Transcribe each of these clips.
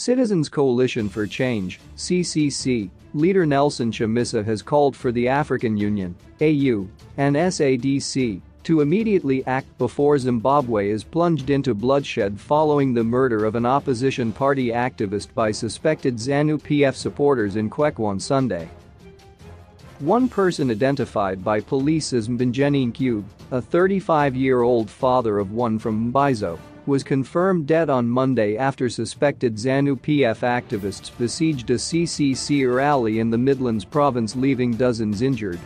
Citizens Coalition for Change (CCC) leader Nelson Chamisa has called for the African Union (AU) and SADC to immediately act before Zimbabwe is plunged into bloodshed following the murder of an opposition party activist by suspected ZANU-PF supporters in Kwekwe on Sunday. One person identified by police as Mnangagwa, a 35-year-old father of one from Mbizo, was confirmed dead on Monday after suspected ZANU-PF activists besieged a CCC rally in the Midlands province, leaving dozens injured.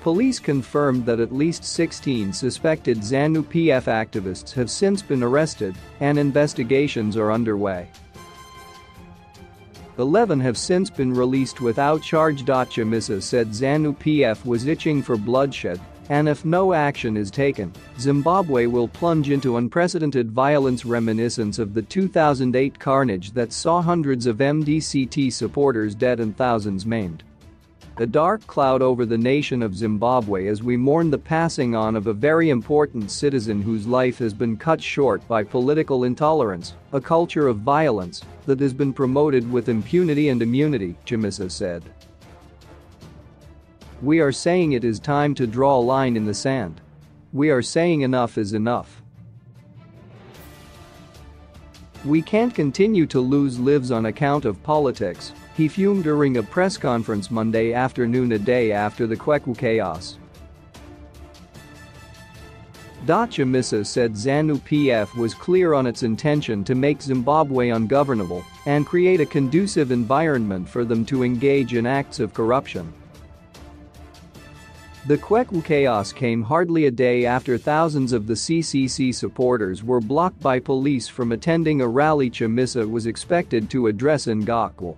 Police confirmed that at least 16 suspected ZANU-PF activists have since been arrested and investigations are underway. 11 have since been released without charge. Chamisa said ZANU-PF was itching for bloodshed, and if no action is taken, Zimbabwe will plunge into unprecedented violence reminiscent of the 2008 carnage that saw hundreds of MDCT supporters dead and thousands maimed. A dark cloud over the nation of Zimbabwe as we mourn the passing on of a very important citizen whose life has been cut short by political intolerance, a culture of violence that has been promoted with impunity and immunity, Chamisa said. We are saying it is time to draw a line in the sand. We are saying enough is enough. We can't continue to lose lives on account of politics, he fumed during a press conference Monday afternoon, a day after the Kwekwe chaos. Chamisa said ZANU-PF was clear on its intention to make Zimbabwe ungovernable and create a conducive environment for them to engage in acts of corruption. The Kwekwe chaos came hardly a day after thousands of the CCC supporters were blocked by police from attending a rally Chamisa was expected to address in Kwekwe.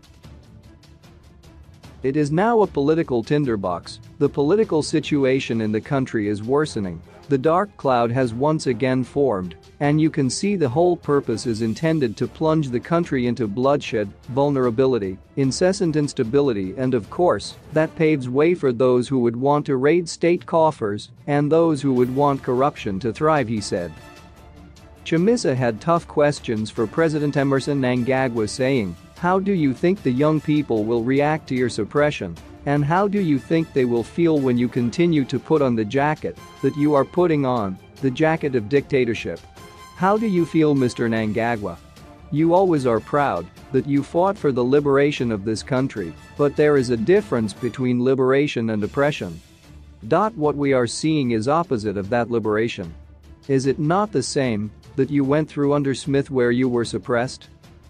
It is now a political tinderbox. The political situation in the country is worsening. The dark cloud has once again formed, and you can see the whole purpose is intended to plunge the country into bloodshed, vulnerability, incessant instability, and of course, that paves way for those who would want to raid state coffers and those who would want corruption to thrive, he said. Chamisa had tough questions for President Emmerson Mnangagwa, saying, "How do you think the young people will react to your suppression? And how do you think they will feel when you continue to put on the jacket that you are putting on, the jacket of dictatorship? How do you feel, Mr. Mnangagwa? You always are proud that you fought for the liberation of this country, but there is a difference between liberation and oppression. What we are seeing is opposite of that liberation. Is it not the same that you went through under Smith where you were suppressed?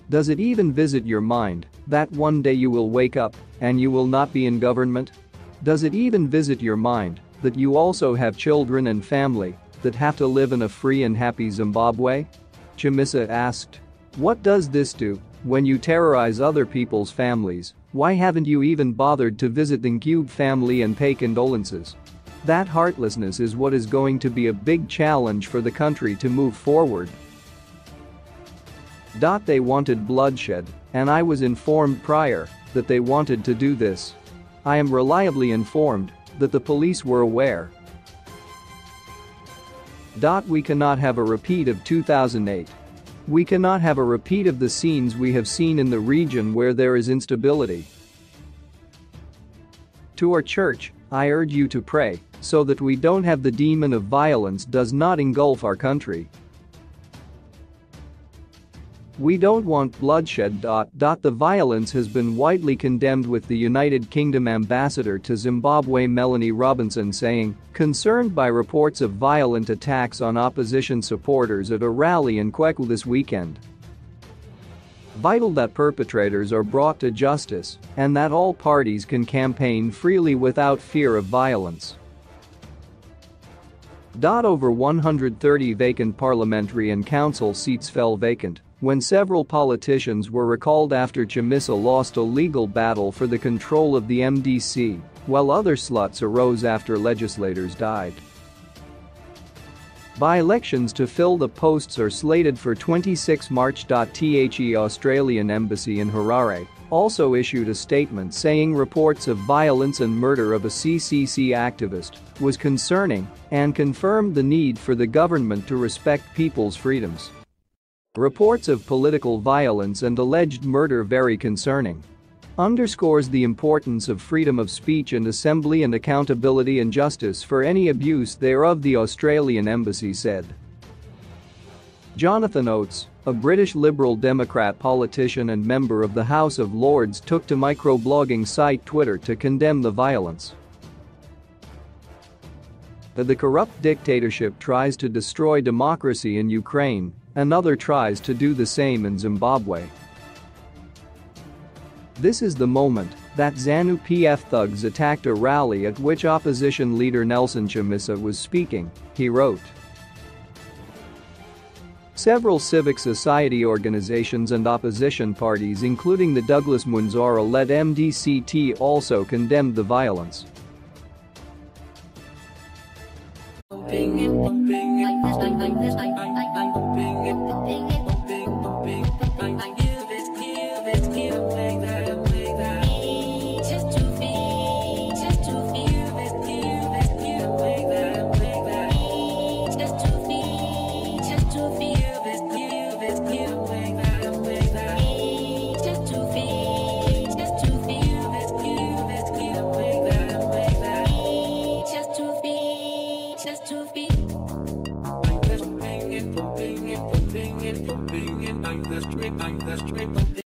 Does it even visit your mind that one day you will wake up and you will not be in government? Does it even visit your mind that you also have children and family that have to live in a free and happy Zimbabwe?" Chamisa asked. "What does this do when you terrorize other people's families? Why haven't you even bothered to visit the Mnangagwa family and pay condolences? That heartlessness is what is going to be a big challenge for the country to move forward." They wanted bloodshed, and I was informed prior that they wanted to do this. I am reliably informed that the police were aware. We cannot have a repeat of 2008. We cannot have a repeat of the scenes we have seen in the region where there is instability. To our church, I urge you to pray so that we don't have the demon of violence does not engulf our country. We don't want bloodshed. The violence has been widely condemned, with the United Kingdom ambassador to Zimbabwe Melanie Robinson saying, concerned by reports of violent attacks on opposition supporters at a rally in Kwekwe this weekend. Vital that perpetrators are brought to justice and that all parties can campaign freely without fear of violence. Over 130 vacant parliamentary and council seats fell vacant when several politicians were recalled after Chamisa lost a legal battle for the control of the MDC, while other sluts arose after legislators died. By-elections to fill the posts are slated for 26 March. The Australian Embassy in Harare also issued a statement saying reports of violence and murder of a CCC activist was concerning and confirmed the need for the government to respect people's freedoms. Reports of political violence and alleged murder very concerning. Underscores the importance of freedom of speech and assembly and accountability and justice for any abuse thereof, the Australian embassy said. Jonathan Oates, a British Liberal Democrat politician and member of the House of Lords, took to microblogging site Twitter to condemn the violence. The corrupt dictatorship tries to destroy democracy in Ukraine, another tries to do the same in Zimbabwe. This is the moment that ZANU-PF thugs attacked a rally at which opposition leader Nelson Chamisa was speaking, he wrote. Several civic society organizations and opposition parties, including the Douglas Munzara-led MDCT, also condemned the violence. Like this, like this, like